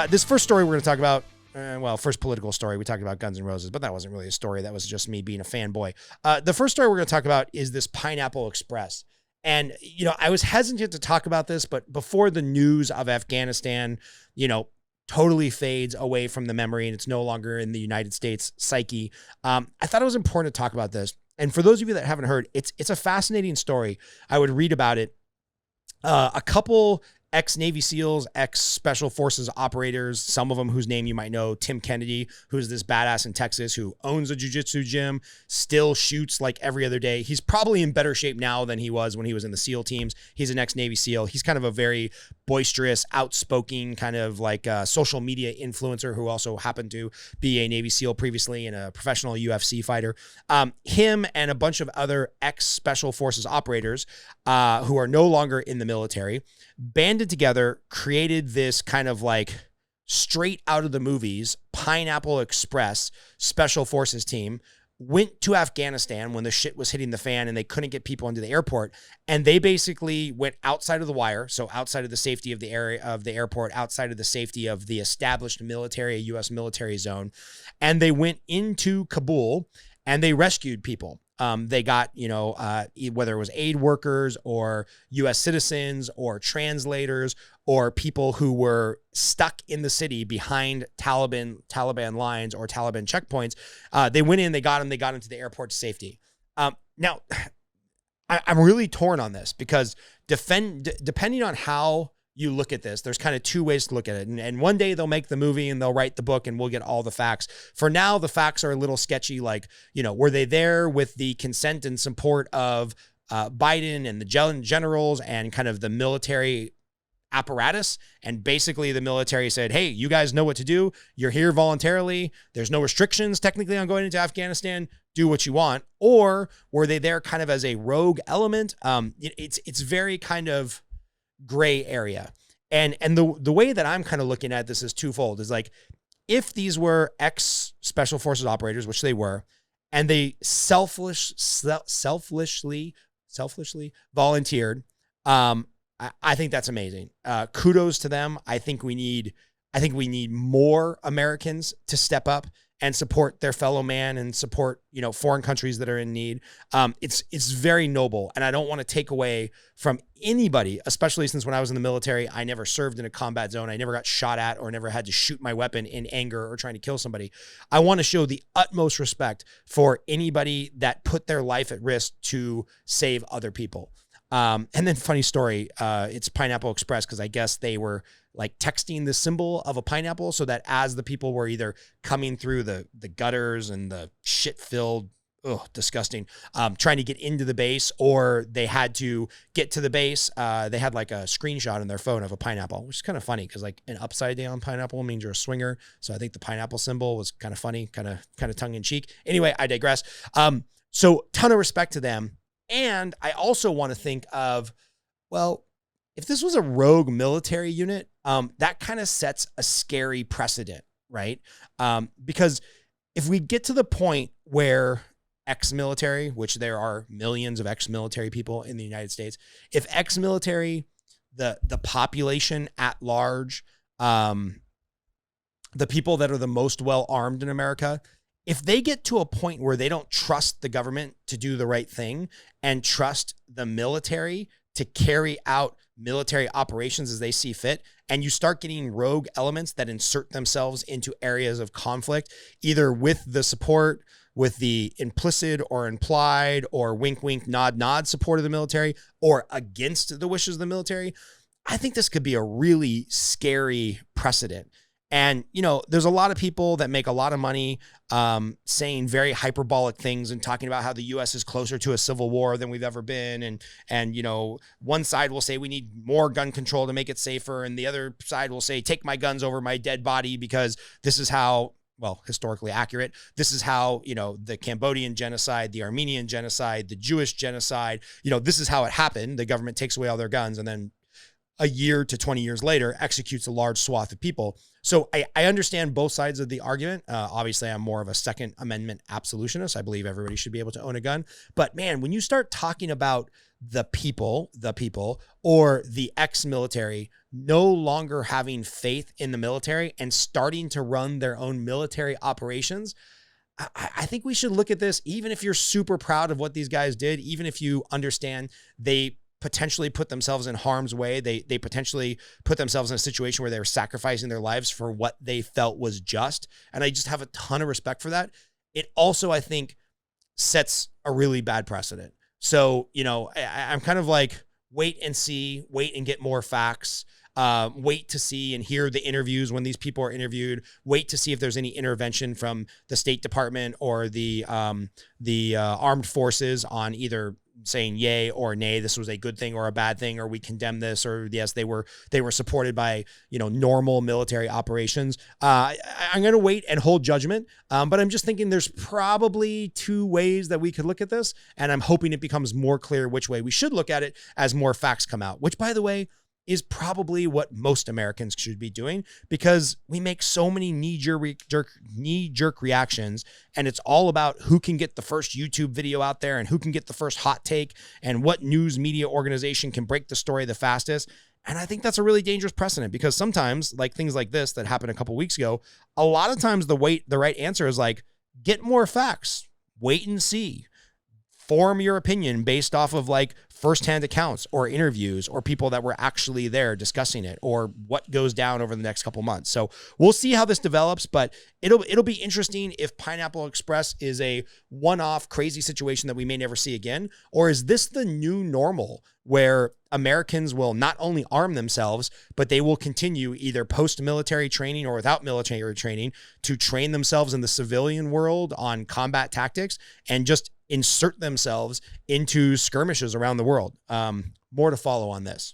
This first story we're going to talk about, first political story, we talked about Guns N' Roses, but that wasn't really a story. That was just me being a fanboy. The first story we're going to talk about is this Pineapple Express. And, I was hesitant to talk about this, but before the news of Afghanistan, totally fades away from the memory and it's no longer in the United States psyche, I thought it was important to talk about this. And for those of you that haven't heard, it's a fascinating story. I would read about it. A couple ex-Navy SEALs, ex-Special Forces operators, some of them whose name you might know, Tim Kennedy, who's this badass in Texas who owns a jiu-jitsu gym, still shoots like every other day. He's probably in better shape now than he was when he was in the SEAL teams. He's an ex-Navy SEAL. He's kind of a very boisterous, outspoken kind of like a social media influencer who also happened to be a Navy SEAL previously and a professional UFC fighter. Him and a bunch of other ex-Special Forces operators who are no longer in the military banded together, created this kind of like straight out of the movies Pineapple Express Special Forces team, went to Afghanistan when the shit was hitting the fan and they couldn't get people into the airport. And they basically went outside of the wire. So outside of the safety of the area of the airport, outside of the safety of the established military, a U.S. military zone. And they went into Kabul and they rescued people. They got, whether it was aid workers or U.S. citizens or translators or people who were stuck in the city behind Taliban lines or Taliban checkpoints. They went in, they got them, they got into the airport to safety. Now, I'm really torn on this because depending on how you look at this, there's kind of two ways to look at it. And one day they'll make the movie and they'll write the book and we'll get all the facts. For now, the facts are a little sketchy. Like, were they there with the consent and support of Biden and the generals and kind of the military apparatus? And basically the military said, hey, you guys know what to do. You're here voluntarily. There's no restrictions technically on going into Afghanistan. Do what you want. Or were they there kind of as a rogue element? It's very kind of gray area. And the way that I'm kind of looking at this is twofold. Is like, if these were ex-Special Forces operators, which they were, and they selfishly volunteered, I think that's amazing. Kudos to them. I think we need more Americans to step up and support their fellow man and support, foreign countries that are in need. It's very noble. And I don't want to take away from anybody, especially since when I was in the military, I never served in a combat zone. I never got shot at or never had to shoot my weapon in anger or trying to kill somebody. I want to show the utmost respect for anybody that put their life at risk to save other people. And then funny story, it's Pineapple Express because I guess they were like texting the symbol of a pineapple so that as the people were either coming through the gutters and the shit-filled, disgusting, trying to get into the base, or they had to get to the base, they had like a screenshot on their phone of a pineapple, which is kind of funny because like an upside down pineapple means you're a swinger. So I think the pineapple symbol was kind of funny, kind of tongue in cheek. Anyway, I digress. So ton of respect to them. And I also want to think of, well, if this was a rogue military unit, that kind of sets a scary precedent, right? Because if we get to the point where ex-military, which there are millions of ex-military people in the United States, if ex-military, the population at large, the people that are the most well-armed in America, if they get to a point where they don't trust the government to do the right thing and trust the military to carry out military operations as they see fit, and you start getting rogue elements that insert themselves into areas of conflict, either with the support, with the implicit or implied or wink, wink, nod, nod support of the military, or against the wishes of the military, I think this could be a really scary precedent. And, there's a lot of people that make a lot of money saying very hyperbolic things and talking about how the U.S. is closer to a civil war than we've ever been. And one side will say we need more gun control to make it safer. And the other side will say, take my guns over my dead body because this is how, well, historically accurate. This is how, the Cambodian genocide, the Armenian genocide, the Jewish genocide, this is how it happened. The government takes away all their guns and then a year to 20 years later executes a large swath of people. So I understand both sides of the argument. Obviously, I'm more of a Second Amendment absolutionist. I believe everybody should be able to own a gun. But man, when you start talking about the people, or the ex-military no longer having faith in the military and starting to run their own military operations, I think we should look at this, even if you're super proud of what these guys did, even if you understand they potentially put themselves in harm's way. They potentially put themselves in a situation where they were sacrificing their lives for what they felt was just. And I just have a ton of respect for that. It also, I think, sets a really bad precedent. So, I'm kind of like, wait and see, wait and get more facts. Wait to see and hear the interviews when these people are interviewed. Wait to see if there's any intervention from the State Department or the armed forces on either saying yay or nay, this was a good thing or a bad thing, or we condemn this, or yes, they were supported by normal military operations. I'm going to wait and hold judgment, but I'm just thinking there's probably two ways that we could look at this, and I'm hoping it becomes more clear which way we should look at it as more facts come out, which, by the way, is probably what most Americans should be doing, because we make so many knee-jerk reactions, and it's all about who can get the first YouTube video out there and who can get the first hot take and what news media organization can break the story the fastest. And I think that's a really dangerous precedent, because sometimes, like things like this that happened a couple weeks ago, a lot of times the right answer is like, get more facts, wait and see. Form your opinion based off of like firsthand accounts or interviews or people that were actually there discussing it, or what goes down over the next couple months. So we'll see how this develops, but it'll be interesting if Pineapple Express is a one-off crazy situation that we may never see again, or is this the new normal where Americans will not only arm themselves, but they will continue either post-military training or without military training to train themselves in the civilian world on combat tactics and just insert themselves into skirmishes around the world. More to follow on this.